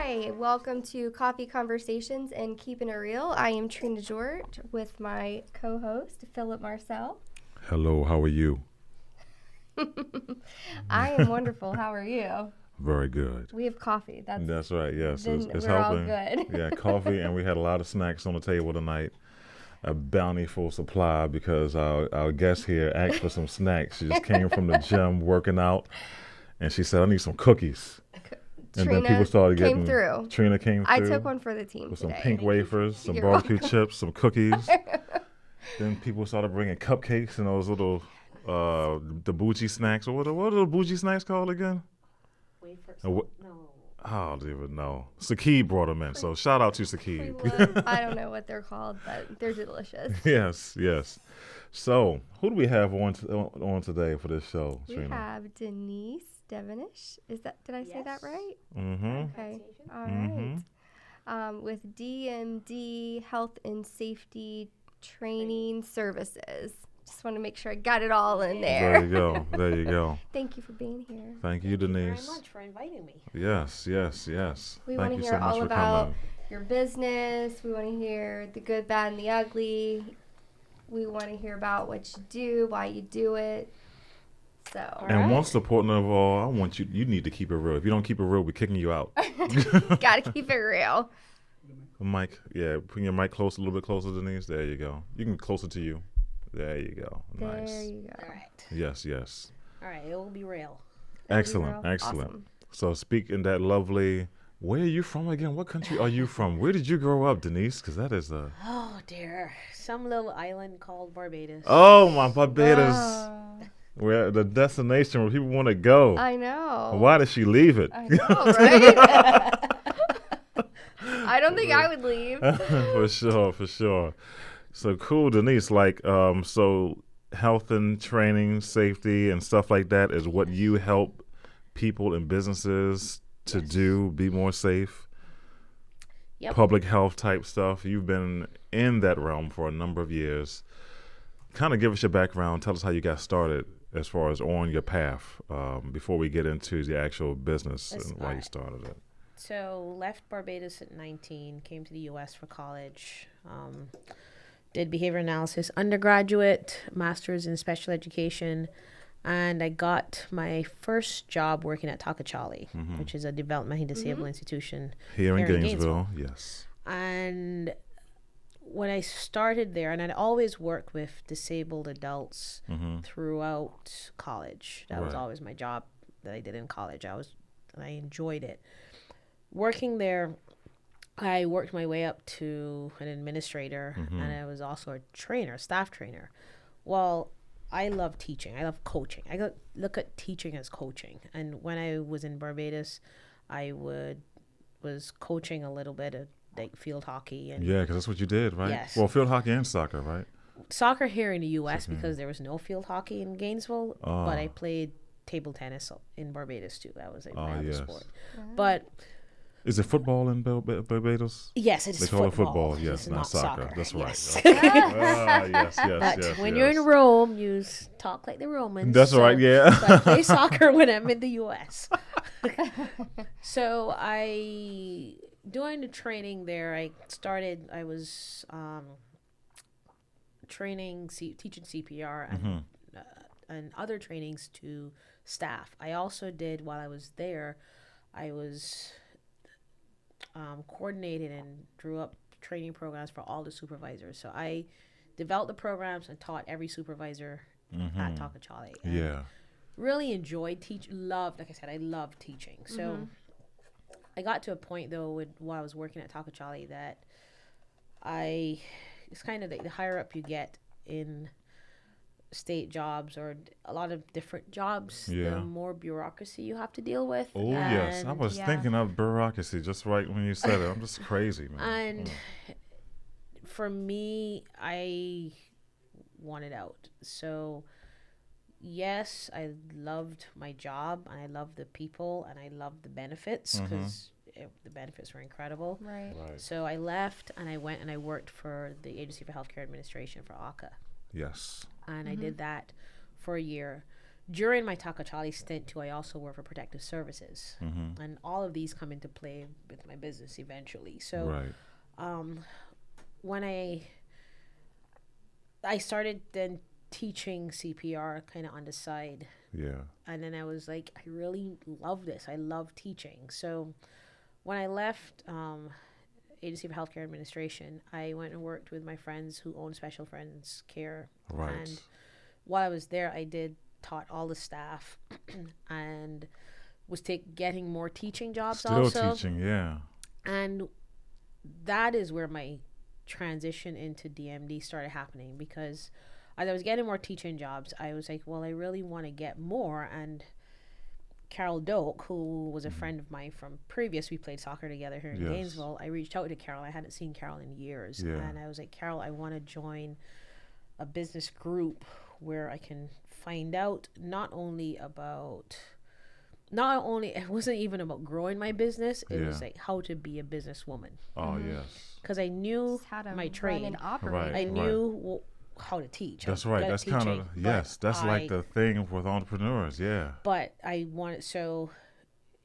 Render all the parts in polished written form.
Hi, welcome to Coffee Conversations and Keepin' It Real. I am Trina George with my co-host, Philip Marcel. Hello, how are you? I am wonderful. How are you? Very good. We have coffee. That's right, yes. It's we're all helping. good. Yeah, coffee, and we had a lot of snacks on the table tonight. A bountiful supply because our guest here asked for some snacks. She just came from the gym working out, and she said, I need some cookies. And Trina then people started came getting... through. Trina came through. I took one for the team with today. some pink wafers, some You're barbecue welcome. chips, some cookies. Then people started bringing cupcakes and those little, the bougie snacks. What are the bougie snacks called again? Wafers? No. I don't even know. Sakib brought them in, so shout out to Sakib. I don't know what they're called, but they're delicious. Yes. So, who do we have on today for this show, We Trina? have Denise Devonish. Did I say that right? Mm-hmm. Okay. All right. With DMD Health and Safety Training Services. Just want to make sure I got it all in there. There you go. Thank you for being here. Thank you, Denise. Thank you very much for inviting me. Yes. We Thank want to you hear so much all for about coming. your business. We want to hear the good, bad, and the ugly. We want to hear about what you do, why you do it. So. And most important of all, I want you need to keep it real. If you don't keep it real, we're kicking you out. Got to keep it real. Mic, bring your mic close, a little bit closer, Denise. There you go. You can closer to you. There you go. Nice. There you go. All right. Yes. All right. It will be real. Excellent. Awesome. So speak in that lovely, where are you from again? What country are you from? Where did you grow up, Denise? Because that is a... Oh, dear. Some little island called Barbados. Oh, my Barbados. Wow. The destination where people want to go. I know. Why did she leave it? I know, right? I don't think I would leave. For sure. So cool, Denise. So health and training, safety, and stuff like that is what you help people and businesses to do, be more safe. Yep. Public health type stuff. You've been in that realm for a number of years. Kind of give us your background. Tell us how you got started as far as on your path before we get into the actual business and why you started it. So left Barbados at 19, came to the U.S. for college, did behavior analysis undergraduate, master's in special education, and I got my first job working at Takachali, which is a developmentally disabled institution Here in Gainesville, yes. And when I started there, and I'd always worked with disabled adults throughout college. That was always my job that I did in college. I enjoyed it. Working there, I worked my way up to an administrator, and I was also a trainer, staff trainer. Well, I love teaching. I love coaching. I look at teaching as coaching. And when I was in Barbados, I was coaching a little bit of like field hockey. And because that's what you did, right? Yes. Well, field hockey and soccer, right? Soccer here in the U.S. because there was no field hockey in Gainesville, but I played table tennis in Barbados too. That was like my other sport. But is it football in Barbados? yes, it is They call football. it football, yes, It's not soccer. That's right. Yes. Yes. But when you're in Rome, you talk like the Romans. That's right, yeah. So I play soccer when I'm in the U.S. So during the training there, I was teaching CPR and other trainings to staff. I also did, while I was there, I was coordinated and drew up training programs for all the supervisors. So I developed the programs and taught every supervisor at Takachali. Yeah. Really enjoyed like I said, I love teaching. So I got to a point though while I was working at Takachali that it's kind of the higher up you get in state jobs or a lot of different jobs, the more bureaucracy you have to deal with. Oh, yes. I was thinking of bureaucracy just right when you said it. I'm just crazy, man. And for me, I wanted out. So, yes, I loved my job and I loved the people and I loved the benefits because the benefits were incredible. Right. So I left and I went and I worked for the Agency for Healthcare Administration for ACA. Yes. And I did that for a year, during my Takachali stint too, I also work for protective services, and all of these come into play with my business eventually. So, when I started then teaching CPR kind of on the side. Yeah. And then I was like, I really love this. I love teaching. So when I left Agency for Healthcare Administration, I went and worked with my friends who own Special Friends Care. Right. And while I was there, I taught all the staff and was getting more teaching jobs also. Still teaching, yeah. And that is where my transition into DMD started happening, because as I was getting more teaching jobs, I was like, well, I really want to get more. And Carol Doak, who was a friend of mine from previous, we played soccer together here in Gainesville. I reached out to Carol. I hadn't seen Carol in years. Yeah. And I was like, Carol, I want to join a business group where I can find out not only it wasn't even about growing my business, it was like how to be a businesswoman. Oh, yes. Because I knew how to my trade. run and operate. I knew how to teach. That's right. That's kind of, that's like the thing with entrepreneurs, yeah. But I wanted, so,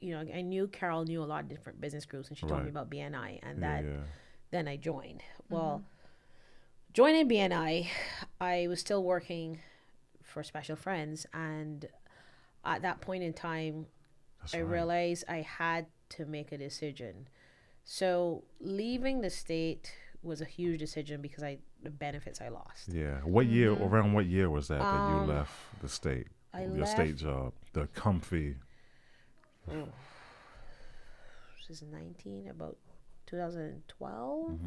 I knew Carol knew a lot of different business groups, and she told me about BNI, and then I joined. Well, joining BNI, I was still working for Special Friends, and at that point in time, I realized I had to make a decision. So leaving the state was a huge decision because the benefits I lost. Yeah. What year? Around what year was that you left the state? Your state job, the comfy. This is 19, about 2012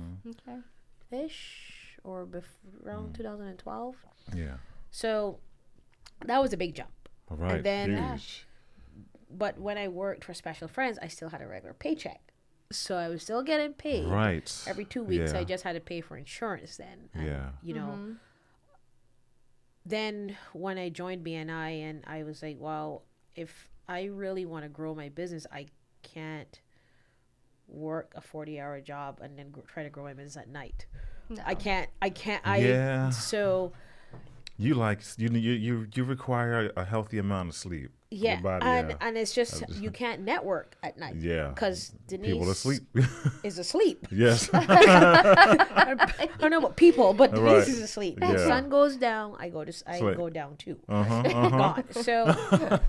ish, or around 2012. Yeah. So that was a big jump. All right. And then, huge. But when I worked for Special Friends, I still had a regular paycheck. So I was still getting paid every 2 weeks. Yeah. I just had to pay for insurance then. And, then when I joined BNI, and I was like, well, if I really want to grow my business, I can't work a 40-hour job and then try to grow my business at night. No. I can't. So you require a healthy amount of sleep. Yeah, and it's just you can't network at night. Yeah, because Denise people asleep. is asleep. Yes. I don't know about people, but Denise is asleep. Yeah. The sun goes down, I go down too. Gone. So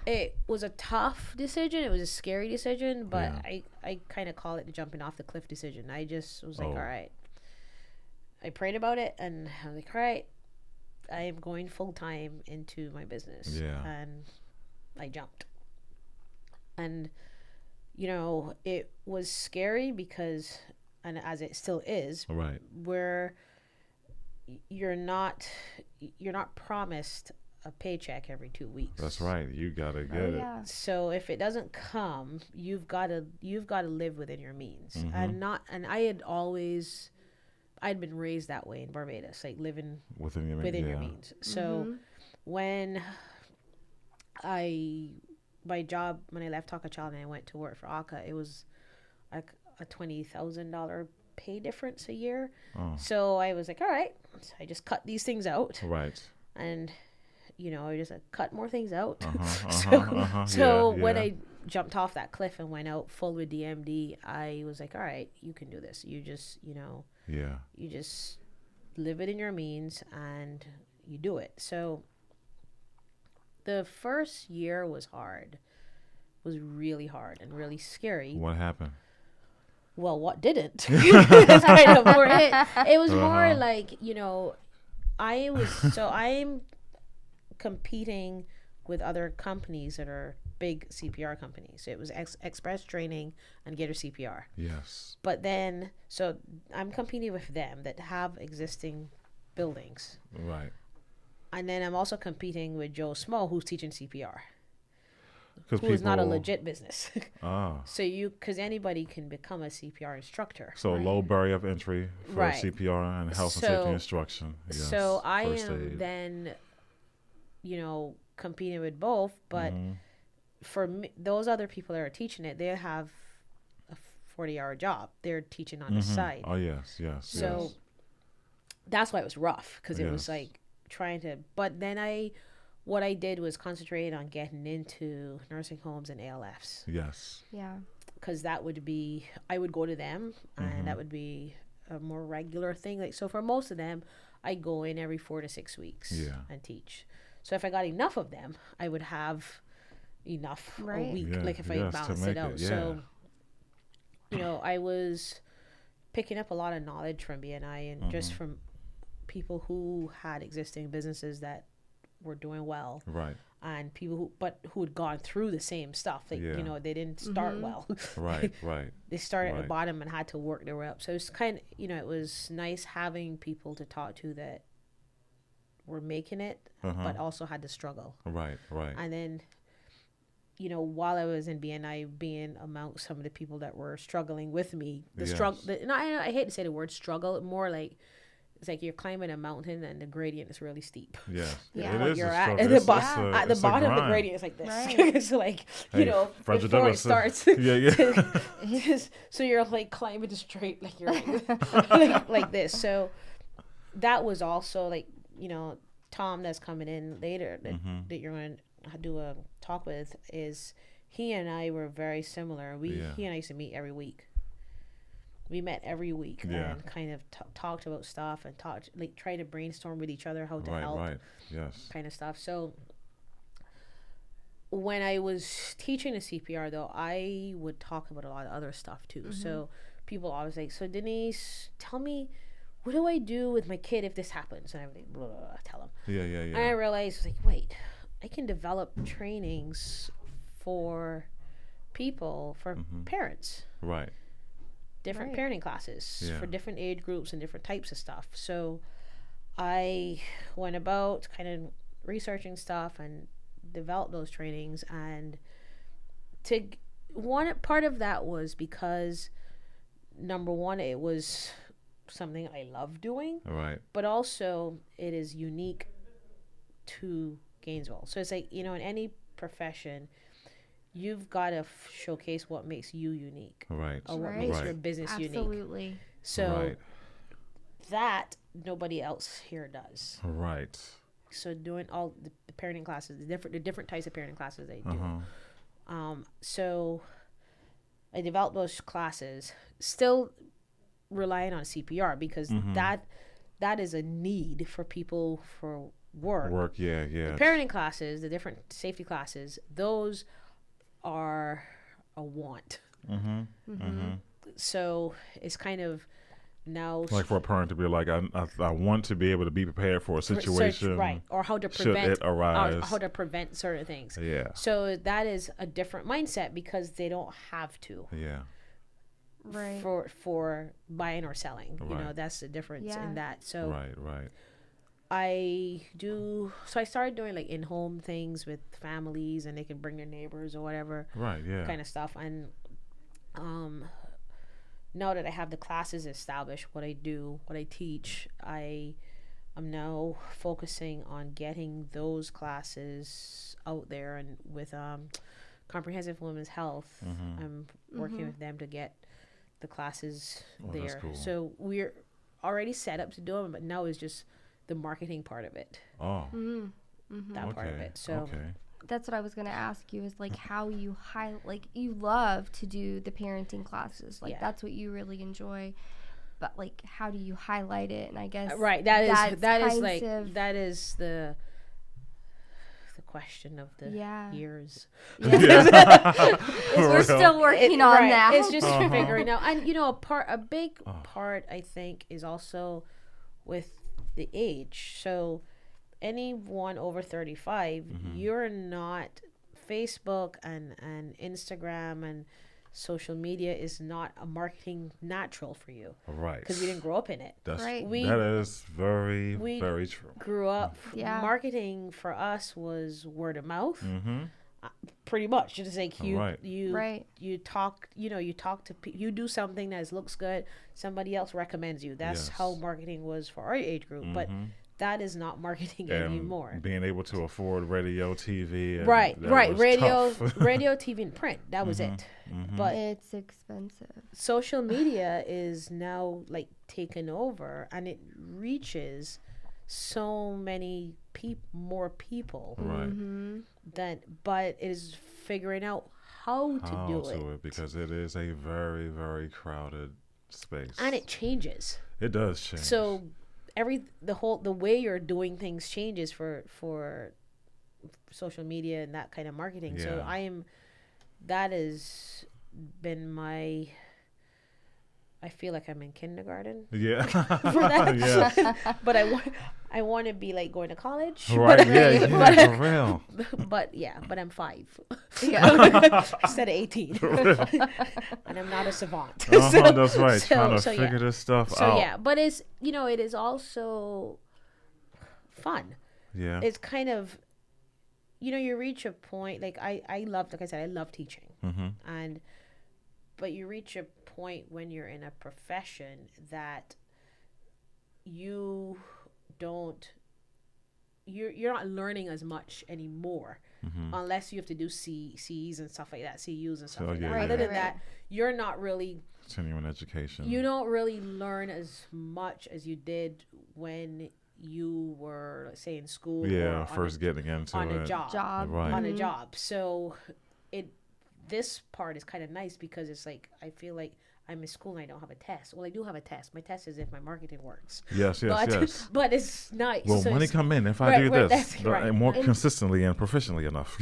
it was a tough decision. It was a scary decision, but I kind of call it the jumping off the cliff decision. I just was like, all right. I prayed about it, and I was like, all right, I am going full time into my business. Yeah. And I jumped. And, it was scary because, and as it still is, where you're not promised a paycheck every 2 weeks. That's right. You gotta get it. Yeah. So if it doesn't come, you've got to live within your means. I'd been raised that way in Barbados, like living within your means. So when I left Takachal and I went to work for ACA, it was like a $20,000 pay difference a year. Oh. So I was like, all right, so I just cut these things out. Right. And, I just cut more things out. When I jumped off that cliff and went out full with DMD, I was like, all right, you can do this. You just, you just live it in your means and you do it. So the first year was really hard and really scary. What happened? Well, what didn't? That's kind of more it. It was more like, I'm competing with other companies that are big CPR companies. So it was Express Training and Gator CPR. Yes. But then, so I'm competing with them that have existing buildings. Right. And then I'm also competing with Joe Smo, who's teaching CPR. Who is not a legit business. So because anybody can become a CPR instructor. So low barrier of entry for CPR and health and safety instruction. Yes. So I am then, competing with both, but for me, those other people that are teaching it, they have a 40-hour job. They're teaching on the side. Oh, yes. So that's why it was rough, because it was like trying to, but then I what I did was concentrate on getting into nursing homes and ALFs. Yes. Yeah. Because that would be, I would go to them, and that would be a more regular thing. Like, so for most of them, I go in every 4 to 6 weeks and teach. So if I got enough of them, I would have enough a week, like if I balance it out. So, you know, I was picking up a lot of knowledge from BNI and just from people who had existing businesses that were doing well, and people who had gone through the same stuff. Like, you know, they didn't start well. Right. They started at the bottom and had to work their way up. So it's kind of, you know, it was nice having people to talk to that were making it, but also had to struggle. Right. And then, you know, while I was in BNI, being among some of the people that were struggling with me, struggle. I hate to say the word struggle, more like, it's like you're climbing a mountain and the gradient is really steep. Yeah. It is. You're at the bottom of the gradient is like this. It's like, you know, before it starts. So you're like climbing straight, like you're like this. So that was also like, you know, Tom that's coming in later that you're going to do a talk with, is he and I were very similar. He and I used to meet every week. We met every week and kind of talked about stuff and try to brainstorm with each other how to help, kind of stuff. So when I was teaching the CPR, though, I would talk about a lot of other stuff too. So people always like, so Denise, tell me, what do I do with my kid if this happens? And everything, blah, blah, blah, tell them. And I realized, like, wait, I can develop trainings for people, for parents. Different parenting classes for different age groups and different types of stuff. So I went about kind of researching stuff and developed those trainings. And one part of that was because, number one, it was something I love doing, but also it is unique to Gainesville. So it's like, you know, in any profession, you've got to showcase what makes you unique, or what makes your business unique. So that nobody else here does. So doing all the parenting classes, the different types of parenting classes they do. So I developed those classes, still relying on CPR because that is a need for people for work. The parenting classes, the different safety classes, those are a want. So it's kind of now like for a parent to be like, I want to be able to be prepared for a situation, or how to prevent should it arise, how to prevent certain things. So that is a different mindset because they don't have to. For buying or selling, you know, that's the difference in that. So I started doing like in-home things with families, and they can bring their neighbors or whatever, kind of stuff. And now that I have the classes established, what I teach, I am now focusing on getting those classes out there, and with Comprehensive Women's Health, I'm working with them to get the classes there. That's cool. So we're already set up to do them, but now it's just the marketing part of it. That part of it. So that's what I was going to ask you, is like how you you love to do the parenting classes, like that's what you really enjoy, but like how do you highlight it? And I guess that is the question of the years. We're still working on that. It's just figuring out. And you know, a big part I think is also with the age. So anyone over 35, you're not, Facebook and Instagram and social media is not a marketing natural for you, because we didn't grow up in it. That is very true. Grew up marketing for us was word of mouth, pretty much. Just like you talk to you do something that looks good, somebody else recommends you. That's how marketing was for our age group. But that is not marketing anymore. Being able to afford radio, TV, radio, TV, and print. That was it. But it's expensive. Social media is now like taken over, and it reaches so many more people. Right. But it is figuring out how to do it. Because it is a very, very crowded space. And it changes. It does change. So the way you're doing things changes for social media and that kind of marketing. Yeah. So that has been my, I feel like I'm in kindergarten. Yeah. For that. Yeah. But I want to be like going to college. Right. For real. But I'm 5. Yeah. Instead of 18. And I'm not a savant. That's right. Trying to figure this stuff out. So yeah, but it's, it is also fun. Yeah. It's kind of, you reach a point, like I love teaching. But you reach a point when you're in a profession that you're not learning as much anymore, unless you have to do C's and stuff like that, CUs and stuff like that. Other than that, you're not really continuing education. You don't really learn as much as you did when you were, let's say, in school. Yeah, first getting into on it. a job. Right. On a job. So this part is kind of nice because it's like I feel like I'm in school and I don't have a test. Well, I do have a test. My test is if my marketing works. Yes. But it's nice. Will money come in if I do this? More and consistently and proficiently enough.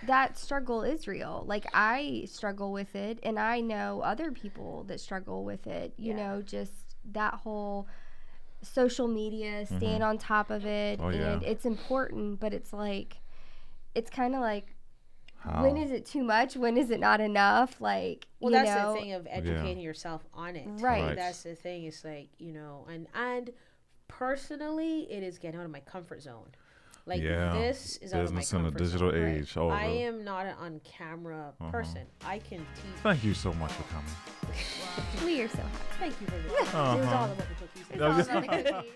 That struggle is real. Like, I struggle with it, and I know other people that struggle with it. You know, just that whole social media, staying on top of it. And it's important, but it's like, it's kind of like, when is it too much? When is it not enough? Like, that's the thing of educating yourself on it. Right. That's the thing. It's like, and personally, it is getting out of my comfort zone. Like, this is out of my comfort zone. Business in the digital age. Oh, I am not an on-camera person. I can teach. Thank you so much for coming. We are so happy. Thank you for this. It was all about the cookies. It's all about the cookies.